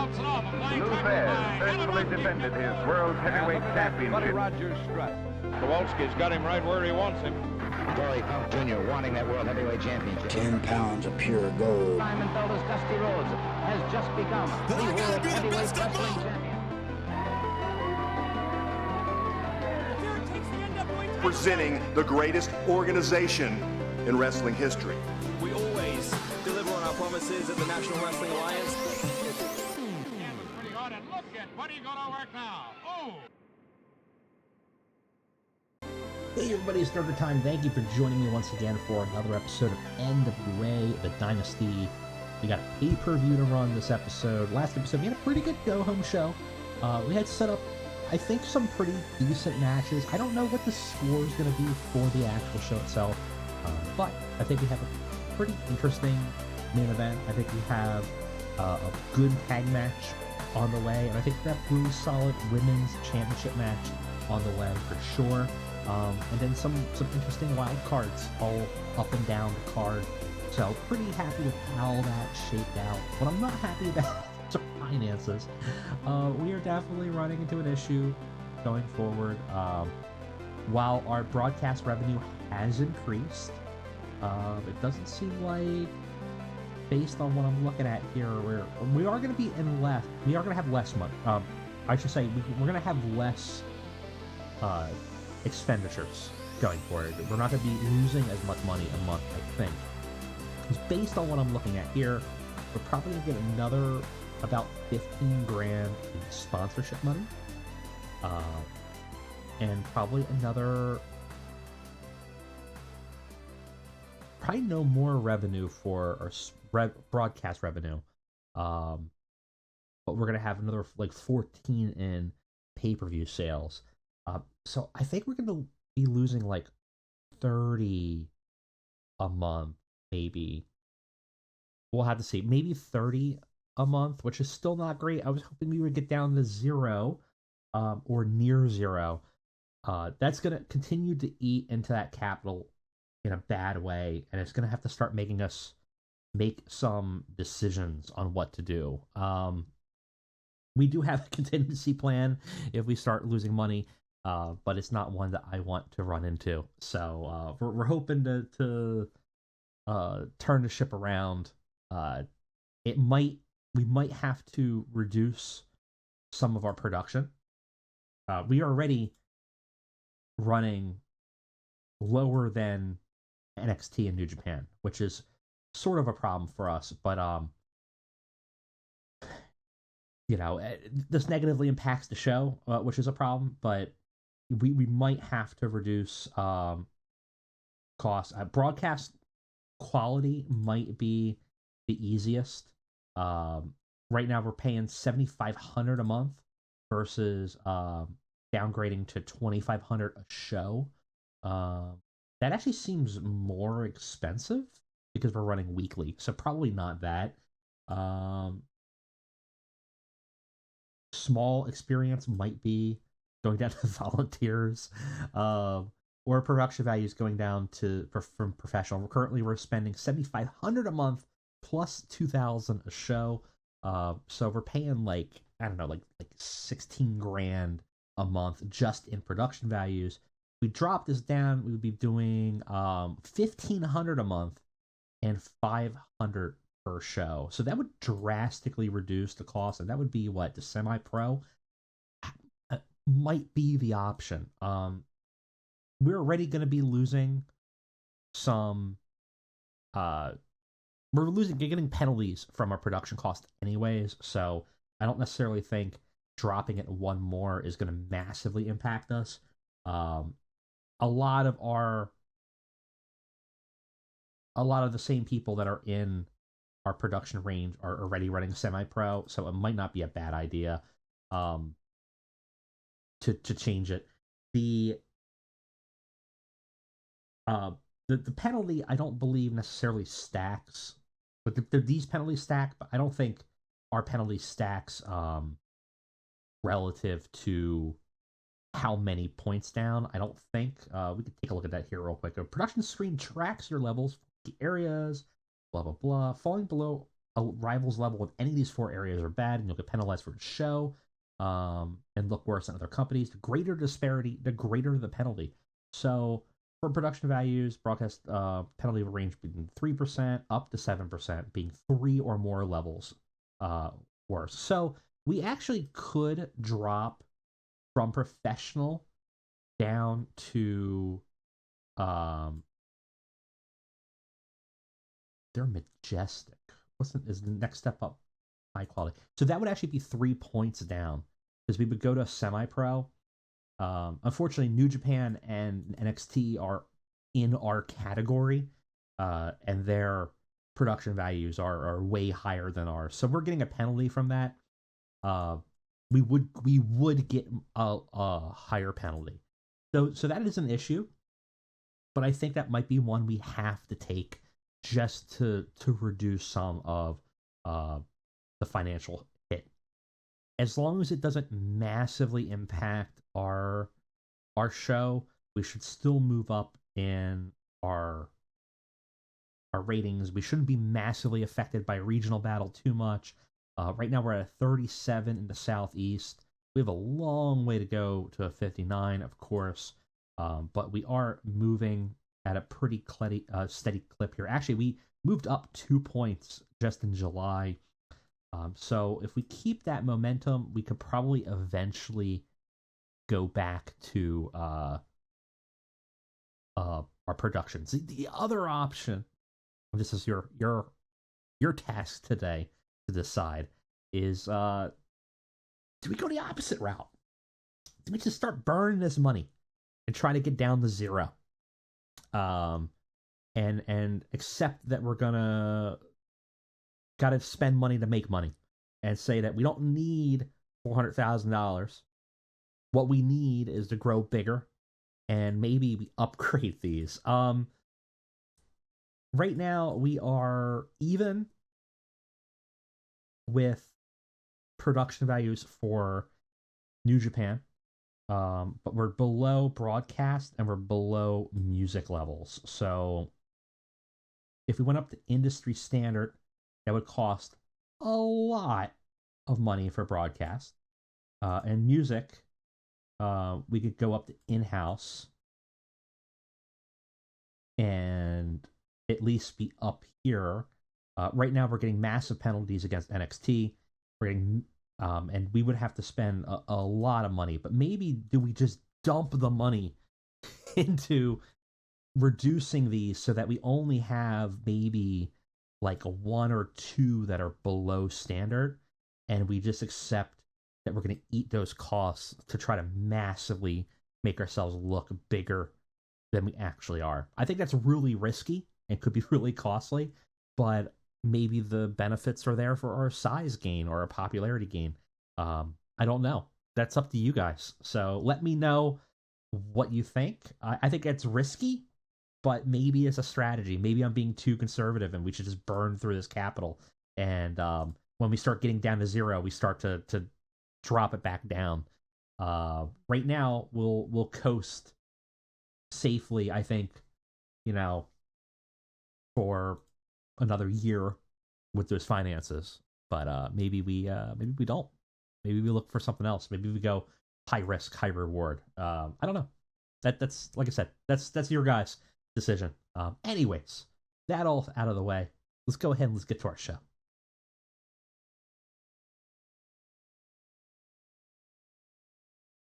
Lou Thesz faithfully defended his world heavyweight championship. Rogers strut. Kowalski's got him right where he wants him. Dory Funk Jr. wanting that World Heavyweight Championship. 10 pounds of pure gold. Simon Felder's Dusty Rhodes has just become the World Heavyweight Wrestling Champion. Presenting the greatest organization in wrestling history. We always deliver on our promises at the National Wrestling Alliance. Pretty hard, and look at what are you going to work now? Oh! Hey everybody, it's Burger Time. Thank you for joining me once again for another episode of NWA, the Dynasty. We got a pay-per-view to run this episode. Last episode, we had a pretty good go-home show. We had set up, I think, some pretty decent matches. I don't know what the score is going to be for the actual show itself, but I think we have a pretty interesting main event. I think we have a good tag match on the way, and I think we have a really solid women's championship match on the way for sure. And then some interesting wild cards all up and down the card. So pretty happy with how that shaped out. What I'm not happy about is our finances. We are definitely running into an issue going forward. While our broadcast revenue has increased, it doesn't seem like, based on what I'm looking at here, we are going to be in less. We are going to have less money. I should say we're going to have less expenditures going forward. We're not going to be losing as much money a month, I think. Because based on what I'm looking at here, we're probably going to get another about 15 grand in sponsorship money. And probably another... probably no more revenue for our broadcast revenue. But we're going to have another like 14 in pay-per-view sales. So I think we're going to be losing like 30 a month, maybe. We'll have to see. Maybe 30 a month, which is still not great. I was hoping we would get down to 0 or near 0. That's going to continue to eat into that capital in a bad way, and it's going to have to start making us make some decisions on what to do. We do have a contingency plan if we start losing money. But it's not one that I want to run into. So we're hoping to turn the ship around. We might have to reduce some of our production. We are already running lower than NXT and New Japan, which is sort of a problem for us. But this negatively impacts the show, which is a problem. But we might have to reduce costs. Broadcast quality might be the easiest. Right now we're paying $7,500 a month versus downgrading to $2,500 a show. That actually seems more expensive because we're running weekly, so probably not that. Small experience might be going down to volunteers, or production values going down from professional. Currently, we're spending $7,500 a month plus $2,000 a show. So we're paying like 16 grand a month just in production values. If we drop this down, we would be doing $1,500 a month and $500 per show. So that would drastically reduce the cost, and that would be what the semi-pro might be the option. We're already going to be losing some. Getting penalties from our production cost anyways, so I don't necessarily think dropping it one more is going to massively impact us. A lot of the same people that are in our production range are already running semi-pro, so it might not be a bad idea to change it. The penalty I don't believe necessarily stacks, but these penalties stack, but I don't think our penalty stacks relative to how many points down. I don't think. We could take a look at that here real quick. A production screen tracks your levels, the areas, blah blah blah. Falling below a rivals level with any of these 4 areas are bad, and you'll get penalized for the show, and look worse than other companies. The greater disparity, the greater the penalty. So for production values, broadcast penalty range between 3% up to 7%, being 3 or more levels worse. So we actually could drop from professional down to they're majestic. Is the next step up high quality? So that would actually be 3 points down, because we would go to semi-pro. Unfortunately, New Japan and NXT are in our category, and their production values are way higher than ours. So we're getting a penalty from that. We would get a higher penalty. So that is an issue, but I think that might be one we have to take just to reduce some of the financial hit. As long as it doesn't massively impact our show, we should still move up in our ratings. We shouldn't be massively affected by regional battle too much. Right now we're at a 37 in the Southeast. We have a long way to go to a 59, of course, but we are moving at a pretty steady clip here. Actually, we moved up 2 points just in July. So if we keep that momentum, we could probably eventually go back to our productions. The other option, this is your task today to decide, is do we go the opposite route? Do we just start burning this money and try to get down to 0? And accept that we're gotta spend money to make money, and say that we don't need $400,000. What we need is to grow bigger, and maybe we upgrade these. Right now we are even with production values for New Japan, but we're below broadcast and we're below music levels. So if we went up to industry standard, that would cost a lot of money for broadcast. And music, we could go up to in-house and at least be up here. Right now we're getting massive penalties against NXT. We're getting and we would have to spend a lot of money. But maybe do we just dump the money into reducing these so that we only have maybe like 1 or 2 that are below standard, and we just accept that we're going to eat those costs to try to massively make ourselves look bigger than we actually are. I think that's really risky and could be really costly, but maybe the benefits are there for our size gain or a popularity gain. I don't know. That's up to you guys. So let me know what you think. I think it's risky, but maybe it's a strategy. Maybe I'm being too conservative and we should just burn through this capital. And when we start getting down to 0, we start to drop it back down. Right now, we'll coast safely, I think, for another year with those finances. But maybe we don't. Maybe we look for something else. Maybe we go high risk, high reward. I don't know. That's like I said. That's your guys' decision. Anyways, that all out of the way. Let's go ahead and let's get to our show.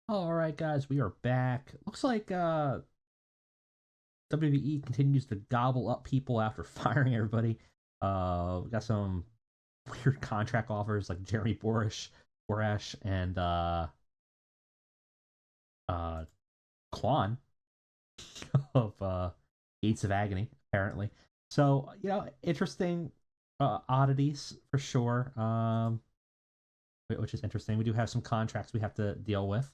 All right, guys, we are back. Looks like WWE continues to gobble up people after firing everybody. We got some weird contract offers like Jeremy Borash and Kwan of Gates of Agony, apparently. So, interesting oddities for sure. Which is interesting. We do have some contracts we have to deal with.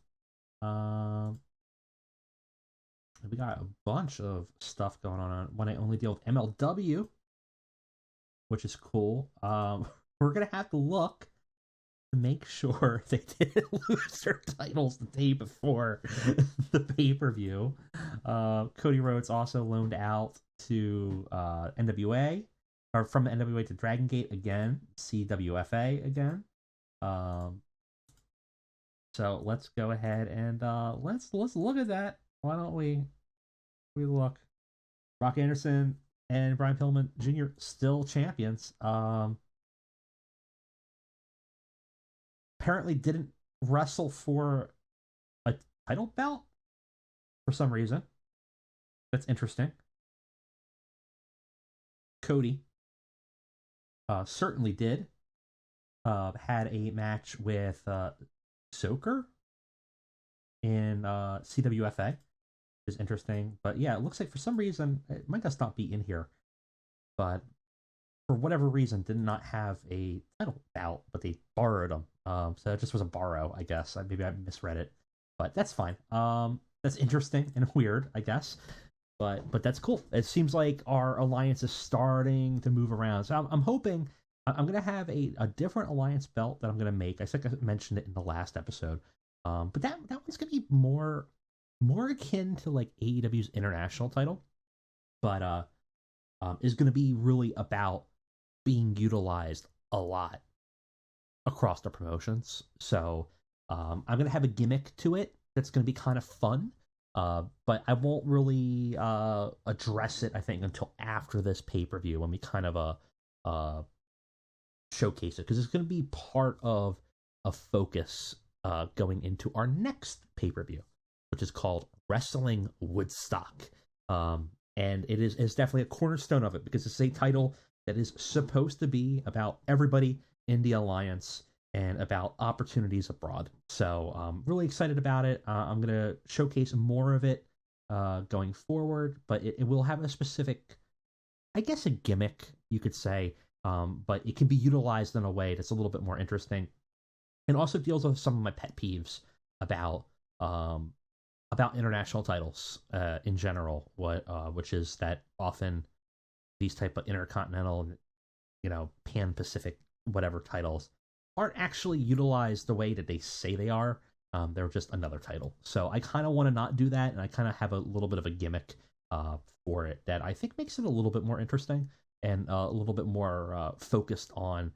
We got a bunch of stuff going on when I only deal with MLW, which is cool. We're gonna have to look to make sure they didn't lose their titles the day before the pay-per-view. Cody Rhodes also loaned out to NWA, or from NWA to Dragon Gate again, CWFA again. So let's go ahead and let's look at that. Why don't we look? Rock Anderson and Brian Pillman Jr. still champions. Apparently didn't wrestle for a title belt for some reason. That's interesting. Cody certainly did. Had a match with Soker in CWFA, which is interesting. But yeah, it looks like for some reason it might just not be in here. But for whatever reason, did not have a title bout, but they borrowed them. So it just was a borrow, I guess. Maybe I misread it, but that's fine. That's interesting and weird, I guess. But that's cool. It seems like our alliance is starting to move around. So I'm hoping I'm going to have a different alliance belt that I'm going to make. I think I mentioned it in the last episode. But that one's going to be more akin to like AEW's international title. But is going to be really about being utilized a lot across the promotions. So I'm going to have a gimmick to it that's going to be kind of fun. But I won't really address it, I think, until after this pay-per-view when we kind of showcase it, because it's going to be part of a focus going into our next pay-per-view, which is called Wrestling Woodstock. And it's definitely a cornerstone of it, because it's a title that is supposed to be about everybody in the alliance and about opportunities abroad. So I'm really excited about it. I'm going to showcase more of it going forward, but it will have a specific, I guess, a gimmick, you could say, but it can be utilized in a way that's a little bit more interesting, and also deals with some of my pet peeves about international titles in general, which is that often these type of intercontinental, Pan-Pacific, whatever titles aren't actually utilized the way that they say they are. They're just another title. So I kind of want to not do that, and I kind of have a little bit of a gimmick for it that I think makes it a little bit more interesting and a little bit more focused on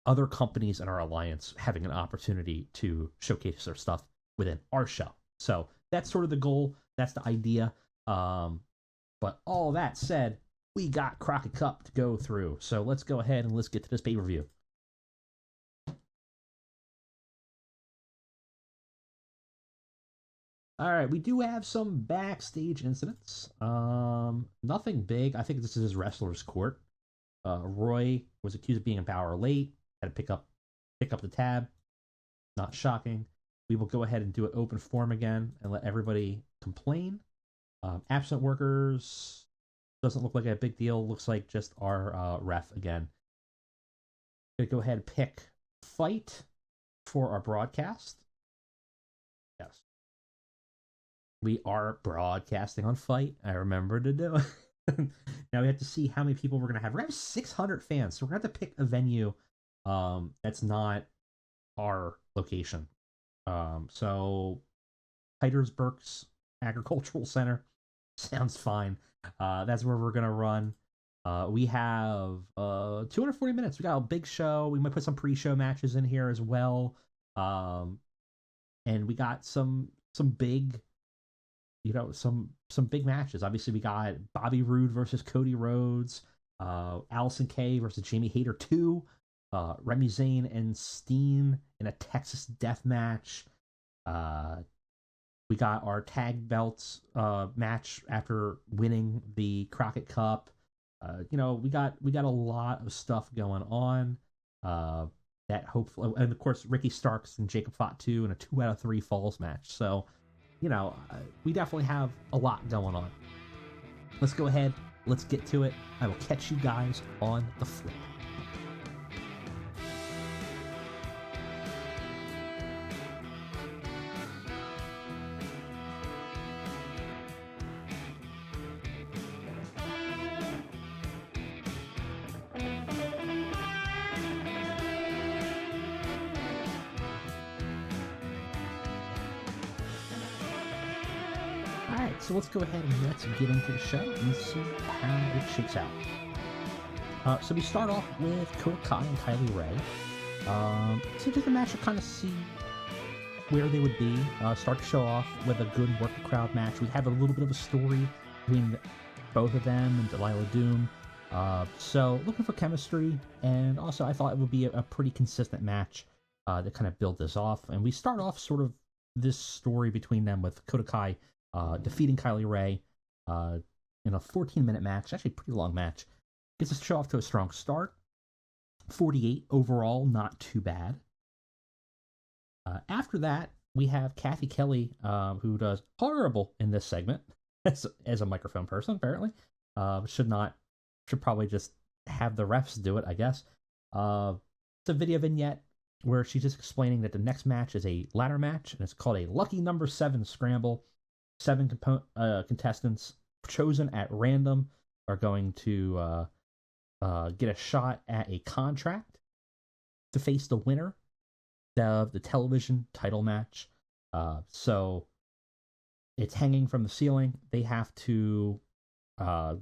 other companies in our alliance having an opportunity to showcase their stuff within our show. So that's sort of the goal. That's the idea. But all that said, we got Crockett Cup to go through. So let's go ahead and let's get to this pay-per-view. All right, we do have some backstage incidents. Nothing big. I think this is his wrestler's court. Roy was accused of being an hour late. Had to pick up the tab. Not shocking. We will go ahead and do an open forum again and let everybody complain. Absent workers doesn't look like a big deal. Looks like just our ref again. Gonna go ahead and pick fight for our broadcast. Yes. We are broadcasting on Fight. I remember to do it. Now we have to see how many people we're going to have. We're going to have 600 fans, so we're going to have to pick a venue that's not our location. So Heitersburg's Agricultural Center sounds fine. That's where we're going to run. We have 240 minutes. We got a big show. We might put some pre-show matches in here as well. And we got some big... some big matches. Obviously, we got Bobby Roode versus Cody Rhodes, Allison Kay versus Jamie Hayter 2, Remy Zane and Steen in a Texas death match. We got our tag belts match after winning the Crockett Cup. We got a lot of stuff going on. That hopefully, and of course, Ricky Starks and Jacob Fatu in a 2 out of 3 falls match. So. We definitely have a lot going on. Let's go ahead. Let's get to it. I will catch you guys on the flip. So let's go ahead and let's get into the show and see how it shakes out. So we start off with Dakota Kai and Kylie Ray. So just a match to kind of see where they would be. Start to show off with a good work the crowd match. We have a little bit of a story between both of them and Delilah Doom. So looking for chemistry, and also I thought it would be a pretty consistent match to kind of build this off. And we start off sort of this story between them with Dakota Kai defeating Kylie Ray in a 14-minute match, actually a pretty long match. Gets us show off to a strong start. 48 overall, not too bad. After that, we have Kathy Kelly, who does horrible in this segment as a microphone person, apparently. Should probably just have the refs do it, I guess. It's a video vignette where she's just explaining that the next match is a ladder match, and it's called a Lucky Number 7 Scramble. 7 contestants chosen at random are going to get a shot at a contract to face the winner of the television title match. So it's hanging from the ceiling. They have to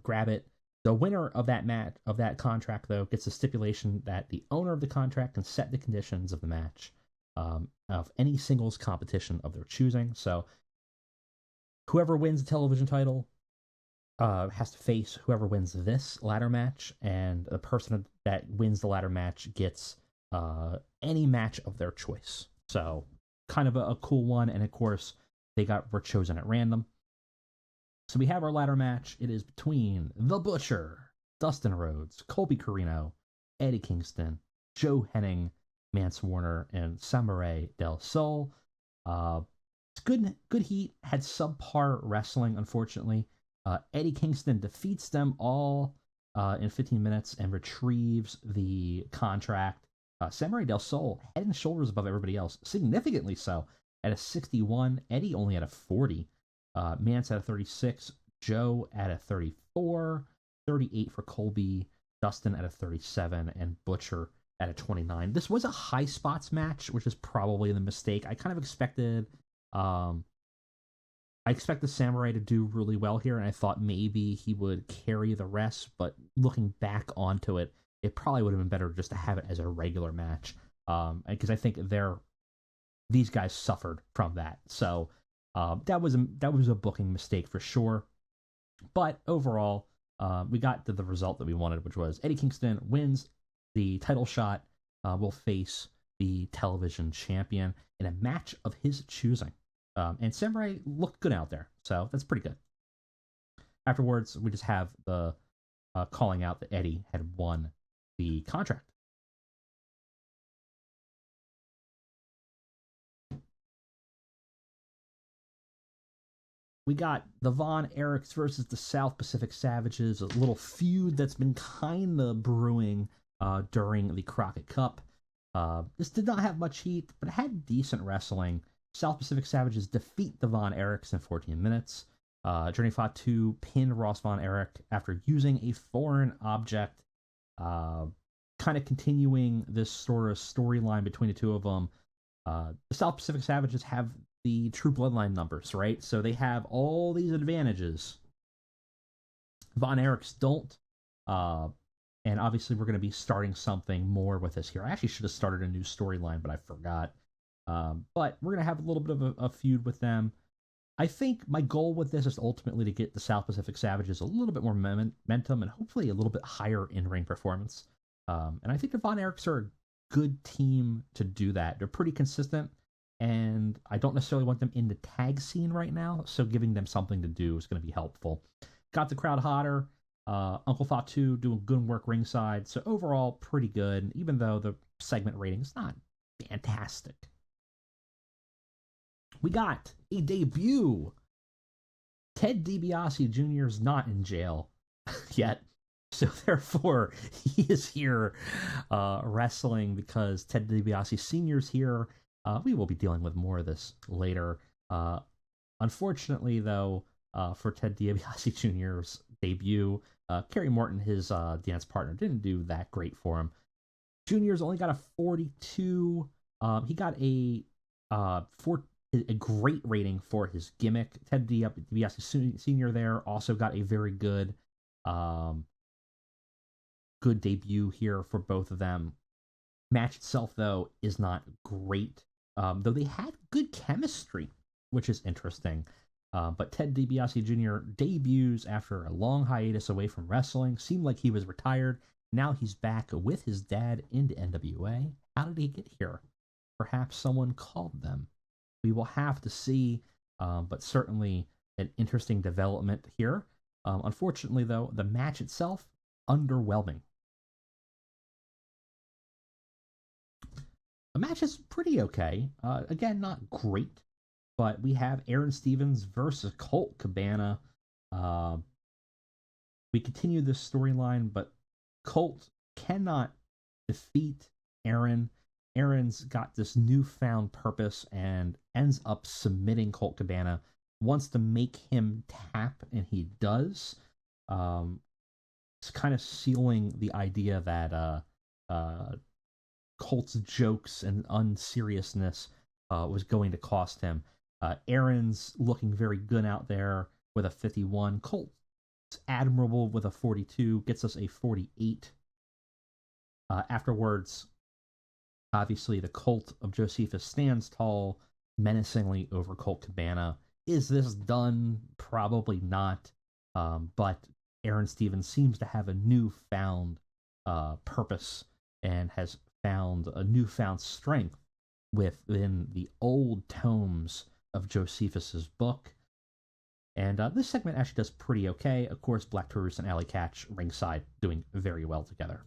grab it. The winner of that match, of that contract, though, gets a stipulation that the owner of the contract can set the conditions of the match of any singles competition of their choosing. So whoever wins the television title has to face whoever wins this ladder match, and the person that wins the ladder match gets any match of their choice. So kind of a cool one, and of course were chosen at random. So we have our ladder match. It is between The Butcher, Dustin Rhodes, Colby Corino, Eddie Kingston, Joe Henning, Mance Warner, and Samurai Del Sol. It's good heat. Had subpar wrestling, unfortunately. Eddie Kingston defeats them all in 15 minutes and retrieves the contract. Samurai Del Sol, head and shoulders above everybody else, significantly so, at a 61. Eddie only at a 40. Mance at a 36. Joe at a 34. 38 for Colby. Dustin at a 37. And Butcher at a 29. This was a high spots match, which is probably the mistake. I kind of expected... I expect the Samurai to do really well here, and I thought maybe he would carry the rest, but looking back onto it, it probably would have been better just to have it as a regular match, because I think these guys suffered from that. So that was a booking mistake for sure. But overall, we got to the result that we wanted, which was Eddie Kingston wins the title shot, will face the television champion in a match of his choosing. And Samurai looked good out there, so that's pretty good. Afterwards, we just have the calling out that Eddie had won the contract. We got the Von Erichs versus the South Pacific Savages, a little feud that's been kind of brewing during the Crockett Cup. This did not have much heat, but it had decent wrestling. South Pacific Savages defeat the Von Erichs in 14 minutes. Journey Fatu pinned Ross Von Erich after using a foreign object, kind of continuing this sort of storyline between the two of them. The South Pacific Savages have the True Bloodline numbers, right? So they have all these advantages. Von Erichs don't. And obviously we're going to be starting something more with this here. I actually should have started a new storyline, but I forgot. But we're going to have a little bit of a feud with them. I think my goal with this is ultimately to get the South Pacific Savages a little bit more momentum and hopefully a little bit higher in-ring performance. And I think the Von Erichs are a good team to do that. They're pretty consistent, and I don't necessarily want them in the tag scene right now, so giving them something to do is going to be helpful. Got the crowd hotter. Uncle Fatu doing good work ringside, so overall pretty good, even though the segment rating is not fantastic. We got a debut. Ted DiBiase Jr. is not in jail yet, so therefore he is here wrestling because Ted DiBiase Sr. is here. We will be dealing with more of this later. Unfortunately, though, for Ted DiBiase Jr.'s debut, Kerry Morton, his dance partner, didn't do that great for him. Junior's only got a 42. He got a great rating for his gimmick. Ted DiBiase Sr. there also got a very good good debut here for both of them. Match itself, though, is not great, though they had good chemistry, which is interesting. But Ted DiBiase Jr. debuts after a long hiatus away from wrestling. Seemed like he was retired. Now he's back with his dad into NWA. How did he get here? Perhaps someone called them. We will have to see, but certainly an interesting development here. Unfortunately, though, the match itself, underwhelming. The match is pretty okay. Again, not great, but we have Aaron Stevens versus Colt Cabana. We continue this storyline, but Colt cannot defeat Aaron. Aaron's got this newfound purpose and ends up submitting Colt Cabana. Wants to make him tap, and he does. It's kind of sealing the idea that Colt's jokes and unseriousness was going to cost him. Aaron's looking very good out there with a 51. Colt's admirable with a 42. Gets us a 48. Afterwards, obviously, the Colt of Josephus stands tall, menacingly over Colt Cabana. Is this done? Probably not. But Aaron Stevens seems to have a newfound purpose and has found a newfound strength within the old tomes of Josephus's book. And this segment actually does pretty okay. Of course, Black Taurus and Alley Catch ringside doing very well together.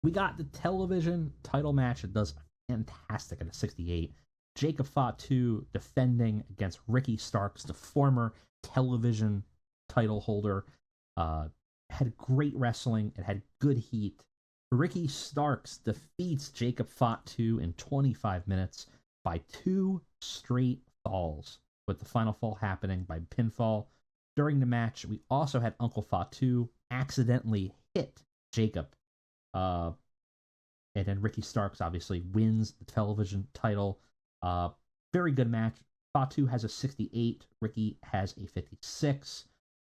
We got the television title match. It does fantastic at a 68. Jacob Fatu defending against Ricky Starks, the former television title holder. Had great wrestling. It had good heat. Ricky Starks defeats Jacob Fatu in 25 minutes by 2 straight falls, with the final fall happening by pinfall. During the match, we also had Uncle Fatu accidentally hit Jacob. And then Ricky Starks obviously wins the television title. Very good match. Fatu has a 68. Ricky has a 56.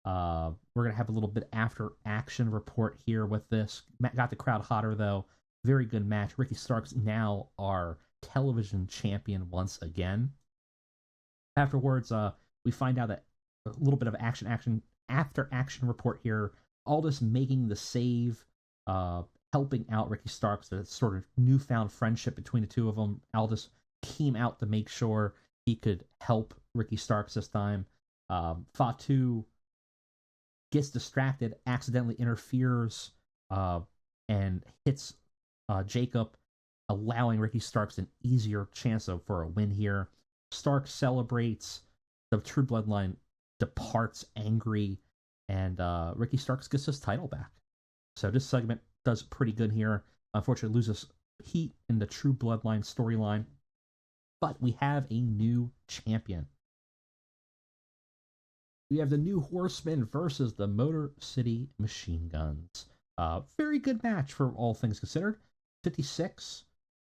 We're going to have a little bit after action report here with this. Got the crowd hotter, though. Very good match. Ricky Starks now our television champion once again. Afterwards, we find out that a little bit of after action report here. Aldis making the save, helping out Ricky Starks. The sort of newfound friendship between the two of them. Aldis came out to make sure he could help Ricky Starks this time. Fatu gets distracted, accidentally interferes, and hits Jacob, allowing Ricky Starks an easier chance for a win here. Starks celebrates. The True Bloodline departs angry, and Ricky Starks gets his title back. So this segment does pretty good here. Unfortunately, loses heat in the True Bloodline storyline, but we have a new champion. We have the New Horsemen versus the Motor City Machine Guns. Very good match for all things considered. 56.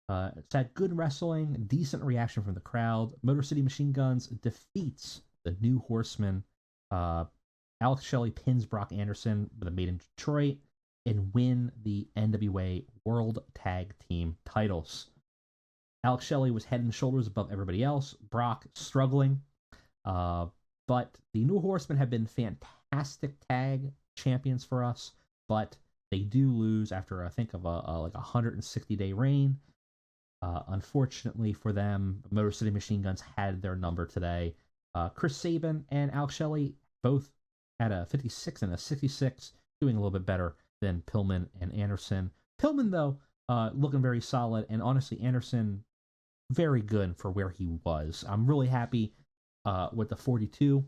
It's had good wrestling, decent reaction from the crowd. Motor City Machine Guns defeats the New Horsemen. Alex Shelley pins Brock Anderson with a Made in Detroit and win the NWA World Tag Team titles. Alex Shelley was head and shoulders above everybody else. Brock struggling. But the New Horsemen have been fantastic tag champions for us, but they do lose after, I think, of a 160-day reign. Unfortunately for them, Motor City Machine Guns had their number today. Chris Sabin and Alex Shelley both had a 56 and a 66, doing a little bit better than Pillman and Anderson. Pillman, though, looking very solid, and honestly, Anderson, very good for where he was. I'm really happy with the 42.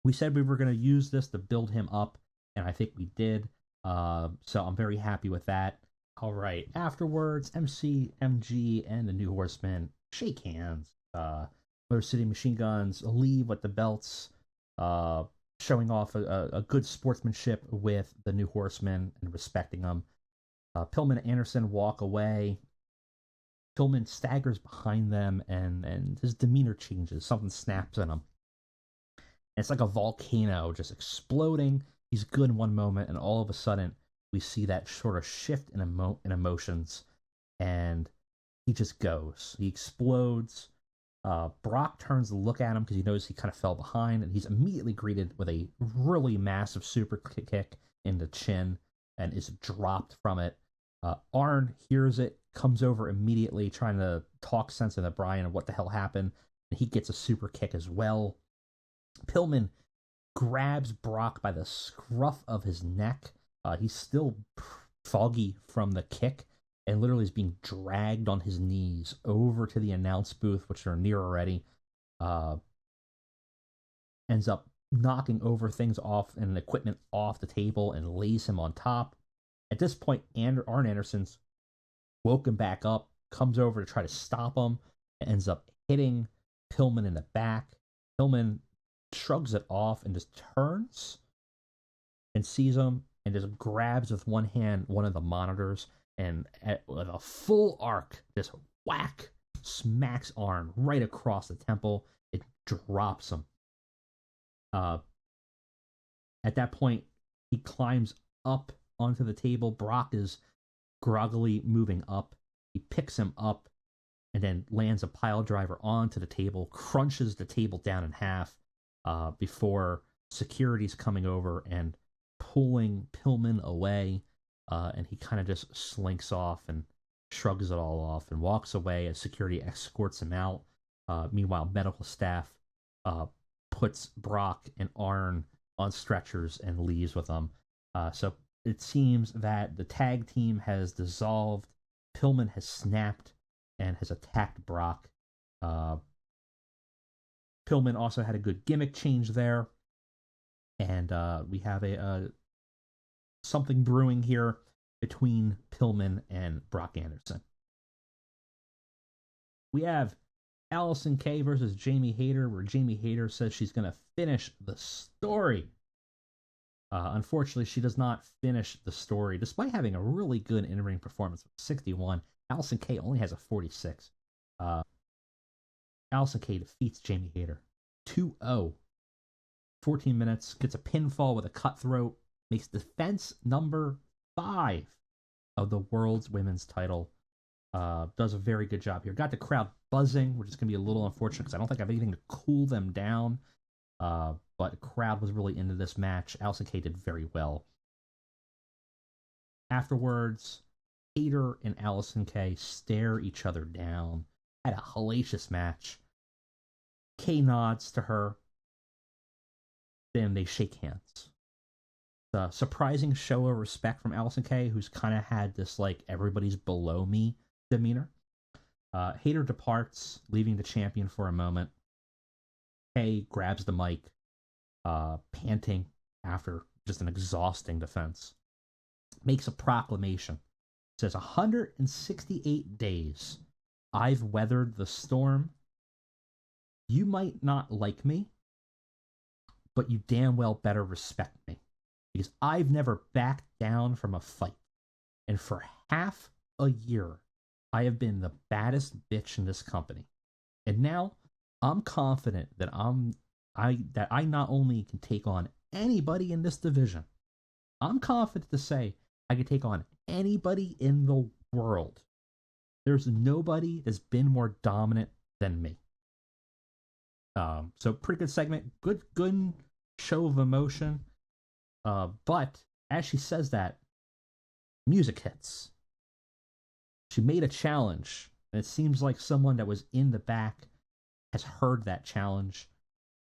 We said we were going to use this to build him up, and I think we did. So I'm very happy with that. All right. Afterwards, MC, MG, and the New Horsemen shake hands. Motor City Machine Guns leave with the belts, showing off a good sportsmanship with the New Horsemen and respecting them. Pillman and Anderson walk away. Pillman staggers behind them, and his demeanor changes. Something snaps in him. And it's like a volcano just exploding. He's good in one moment, and all of a sudden, we see that sort of shift in emotions, and he just goes. He explodes. Brock turns to look at him because he knows he kind of fell behind, and he's immediately greeted with a really massive super kick in the chin and is dropped from it. Arn hears it, comes over immediately trying to talk sense into Bryan of what the hell happened, and he gets a super kick as well. Pillman grabs Brock by the scruff of his neck. He's still foggy from the kick and literally is being dragged on his knees over to the announce booth, which are near already. Ends up knocking over things off and equipment off the table and lays him on top. At this point, Arn Anderson's woken back up, comes over to try to stop him, and ends up hitting Pillman in the back. Pillman shrugs it off and just turns and sees him and just grabs with one hand one of the monitors and with a full arc, just whack, smacks Arn right across the temple. It drops him. At that point, he climbs up onto the table. Brock is groggily moving up. He picks him up and then lands a pile driver onto the table, crunches the table down in half before security's coming over and pulling Pillman away. And he kind of just slinks off and shrugs it all off and walks away as security escorts him out. Meanwhile, medical staff puts Brock and Arn on stretchers and leaves with them. So it seems that the tag team has dissolved. Pillman has snapped and has attacked Brock. Pillman also had a good gimmick change there. And we have a something brewing here between Pillman and Brock Anderson. We have Allison Kay versus Jamie Hayter, where Jamie Hayter says she's going to finish the story. Unfortunately, she does not finish the story, despite having a really good in-ring performance with 61. Allison Kay only has a 46. Allison Kay defeats Jamie Hayter 2-0. 14 minutes, gets a pinfall with a cutthroat, makes defense number 5 of the world's women's title. Does a very good job here. Got the crowd buzzing, which is going to be a little unfortunate because I don't think I have anything to cool them down. But the crowd was really into this match. Allison Kay did very well. Afterwards, Hayter and Allison Kay stare each other down. Had a hellacious match. Kay nods to her. Then they shake hands. The surprising show of respect from Allison Kay, who's kind of had this like everybody's below me demeanor. Hayter departs, leaving the champion for a moment. Kay grabs the mic, panting after just an exhausting defense. Makes a proclamation. Says 168 days. I've weathered the storm. You might not like me, but you damn well better respect me. Because I've never backed down from a fight. And for half a year, I have been the baddest bitch in this company. And now, I'm confident that I not only can take on anybody in this division, I'm confident to say I can take on anybody in the world. There's nobody that's been more dominant than me. So pretty good segment, good show of emotion. But as she says that, music hits. She made a challenge, and it seems like someone that was in the back has heard that challenge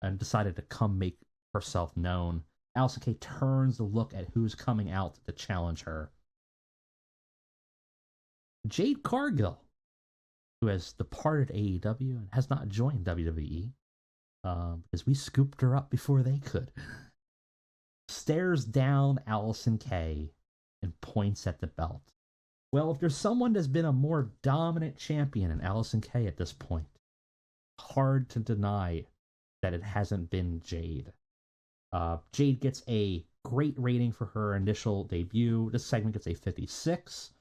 and decided to come make herself known. Allison Kay turns to look at who's coming out to challenge her. Jade Cargill, who has departed AEW and has not joined WWE, because we scooped her up before they could, stares down Allison Kay and points at the belt. Well, if there's someone that's been a more dominant champion than Allison Kay at this point, hard to deny that it hasn't been Jade. Jade gets a great rating for her initial debut. This segment gets a 56.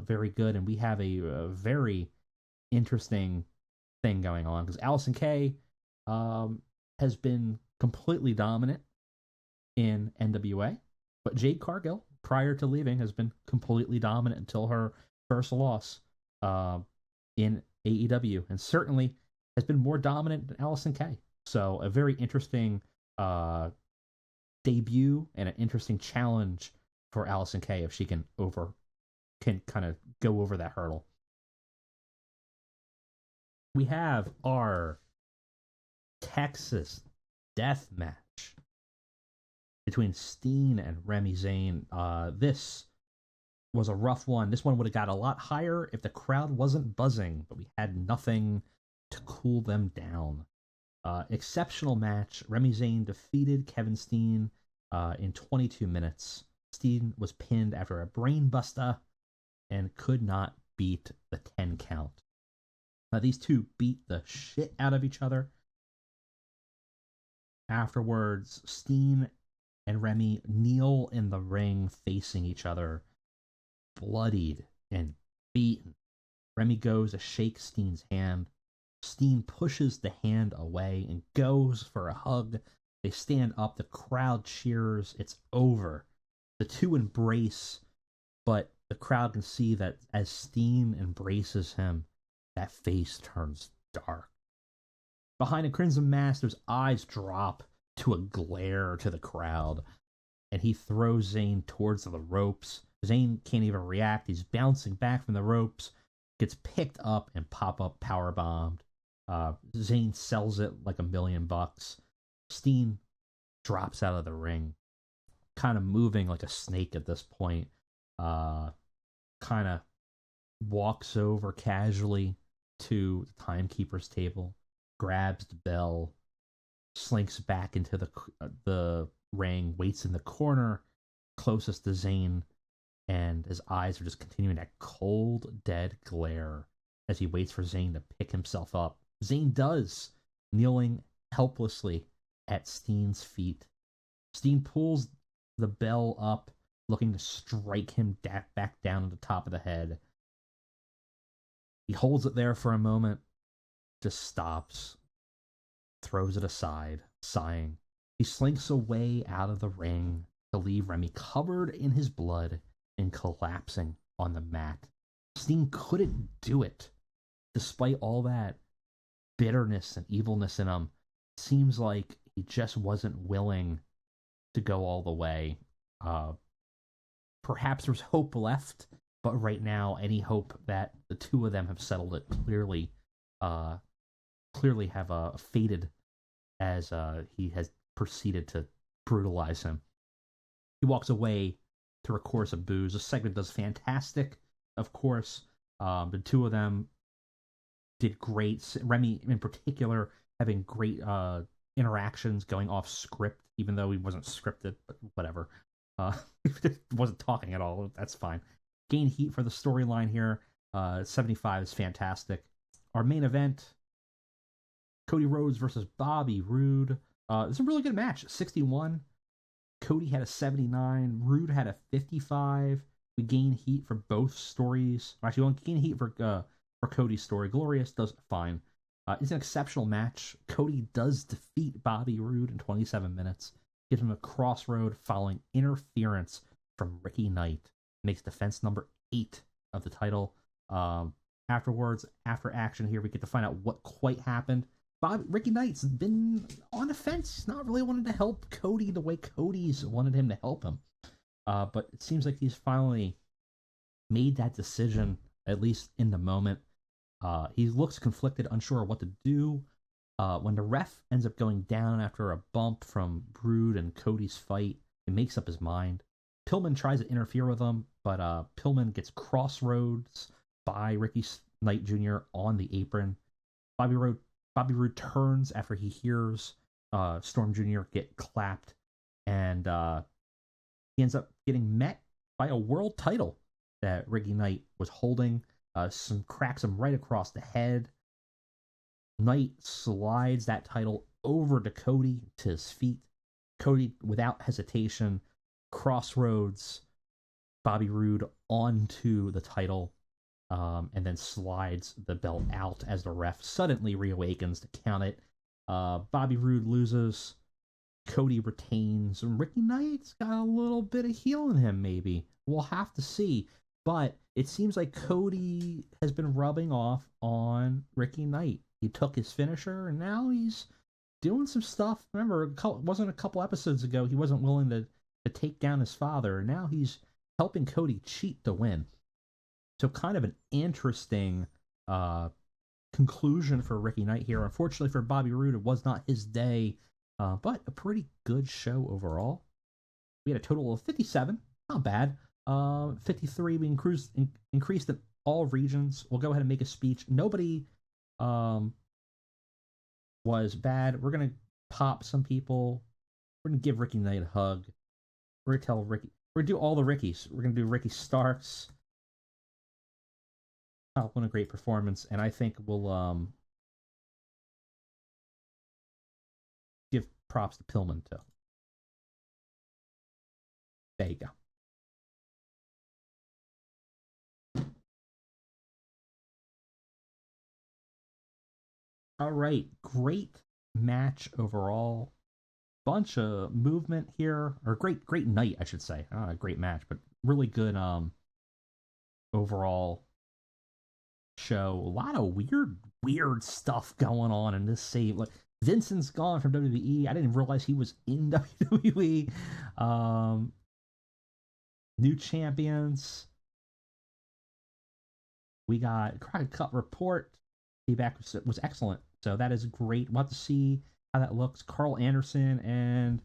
Very good, and we have a very interesting thing going on because Allison Kay has been completely dominant in NWA, but Jade Cargill prior to leaving, has been completely dominant until her first loss in AEW, and certainly has been more dominant than Allison Kay. So a very interesting debut and an interesting challenge for Allison Kay if she can kind of go over that hurdle. We have our Texas death match between Steen and Remy Zane. This was a rough one. This one would have got a lot higher if the crowd wasn't buzzing, but we had nothing to cool them down. Exceptional match. Remy Zane defeated Kevin Steen in 22 minutes. Steen was pinned after a brainbuster and could not beat the 10 count. These two beat the shit out of each other. Afterwards, Steen and Remy kneel in the ring facing each other, bloodied and beaten. Remy goes to shake Steen's hand. Steen pushes the hand away and goes for a hug. They stand up. The crowd cheers. It's over. The two embrace, but the crowd can see that as Steen embraces him, that face turns dark. Behind a crimson mask, those eyes drop to a glare to the crowd, and he throws Zane towards the ropes. Zane can't even react. He's bouncing back from the ropes, gets picked up and pop-up powerbombed. Zane sells it like $1 million. Steen drops out of the ring, kind of moving like a snake at this point. Kind of walks over casually to the timekeeper's table, grabs the bell, slinks back into the ring, waits in the corner closest to Zane, and his eyes are just continuing that cold, dead glare as he waits for Zane to pick himself up. Zane does, kneeling helplessly at Steen's feet. Steen pulls the bell up, looking to strike him back down at the top of the head. He holds it there for a moment, just stops, throws it aside, sighing. He slinks away out of the ring to leave Remy covered in his blood and collapsing on the mat. Steen couldn't do it. Despite all that bitterness and evilness in him, it seems like he just wasn't willing to go all the way. Perhaps there's hope left, but right now, any hope that the two of them have settled it clearly have faded as he has proceeded to brutalize him. He walks away through a chorus of boos. The segment does fantastic, of course. The two of them did great. Remy, in particular, having great interactions, going off script, even though he wasn't scripted, but whatever. Wasn't talking at all. That's fine. Gain heat for the storyline here. 75 is fantastic. Our main event, Cody Rhodes versus Bobby Roode. It's a really good match. 61. Cody had a 79. Roode had a 55. We gain heat for both stories. Actually, we won't gain heat for Cody's story. Glorious does fine. It's an exceptional match. Cody does defeat Bobby Roode in 27 minutes. Gives him a crossroad following interference from Ricky Knight. Makes defense number 8 of the title. Afterwards, after action here, we get to find out what quite happened. Ricky Knight's been on the fence. He's not really wanted to help Cody the way Cody's wanted him to help him. But it seems like he's finally made that decision, at least in the moment. He looks conflicted, unsure of what to do. When the ref ends up going down after a bump from Roode and Cody's fight, he makes up his mind. Pillman tries to interfere with him, but Pillman gets crossroads by Ricky Knight Jr. on the apron. Bobby Roode turns after he hears Storm Jr. get clapped, and he ends up getting met by a world title that Ricky Knight was holding. Cracks him right across the head. Knight slides that title over to Cody to his feet. Cody, without hesitation, crossroads Bobby Roode onto the title, and then slides the belt out as the ref suddenly reawakens to count it. Bobby Roode loses. Cody retains, and Ricky Knight's got a little bit of heel in him, maybe. We'll have to see. But it seems like Cody has been rubbing off on Ricky Knight. He took his finisher, and now he's doing some stuff. Remember, it wasn't a couple episodes ago he wasn't willing to take down his father, and now he's helping Cody cheat to win. So kind of an interesting conclusion for Ricky Knight here. Unfortunately for Bobby Roode, it was not his day, but a pretty good show overall. We had a total of 57, not bad. 53 we increased in all regions. We'll go ahead and make a speech. Nobody was bad. We're going to pop some people. We're going to give Ricky Knight a hug. We're going to tell Ricky. We're going to do all the Rickies. We're going to do Ricky Starks. Oh, what a great performance. And I think we'll give props to Pillman, too. There you go. All right, great match overall. Bunch of movement here, or great night, I should say. Not a great match, but really good overall show. A lot of weird stuff going on in this save. Like Vincent's gone from WWE. I didn't realize he was in WWE. New champions. We got Crockett Cup report. Feedback was excellent, so that is great. We'll have to see how that looks. Carl Anderson and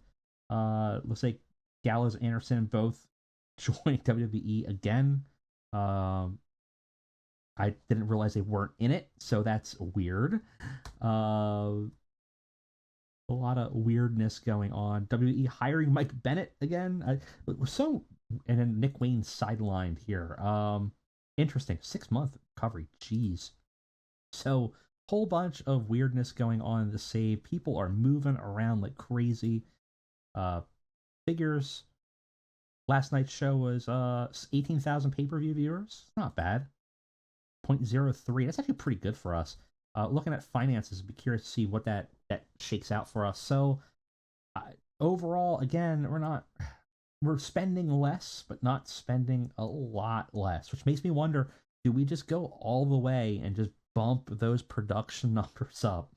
looks like Gallows Anderson both joined WWE again. I didn't realize they weren't in it, so that's weird. A lot of weirdness going on. WWE hiring Mike Bennett again. And then Nick Wayne sidelined here. Interesting. 6-month recovery. Jeez. So, whole bunch of weirdness going on in the save. People are moving around like crazy. Figures. Last night's show was 18,000 pay-per-view viewers. Not bad. 0.03. That's actually pretty good for us. Looking at finances, I'd be curious to see what that shakes out for us. So, overall, again, we're spending less, but not spending a lot less, which makes me wonder, do we just go all the way and just bump those production numbers up?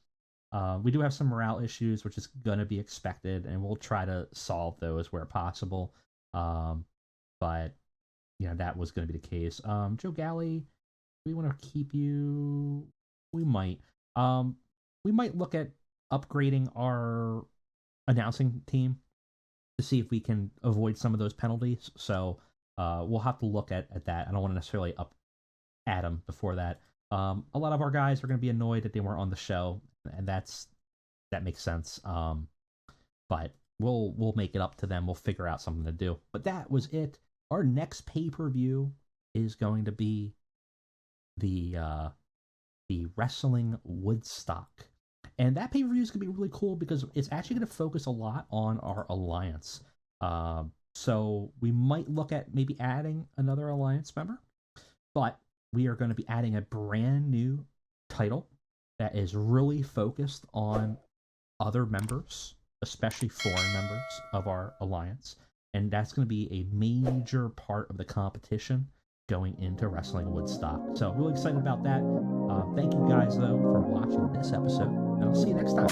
We do have some morale issues, which is going to be expected, and we'll try to solve those where possible. But, that was going to be the case. Joe Galley, we want to keep you. We might look at upgrading our announcing team to see if we can avoid some of those penalties. So we'll have to look at that. I don't want to necessarily add them before that. A lot of our guys are going to be annoyed that they weren't on the show, and that makes sense. But we'll make it up to them. We'll figure out something to do. But that was it. Our next pay-per-view is going to be the Wrestling Woodstock. And that pay-per-view is going to be really cool because it's actually going to focus a lot on our alliance. So we might look at maybe adding another alliance member, but we are going to be adding a brand new title that is really focused on other members, especially foreign members of our alliance. And that's going to be a major part of the competition going into Wrestling Woodstock. So really excited about that. Thank you guys, though, for watching this episode, and I'll see you next time.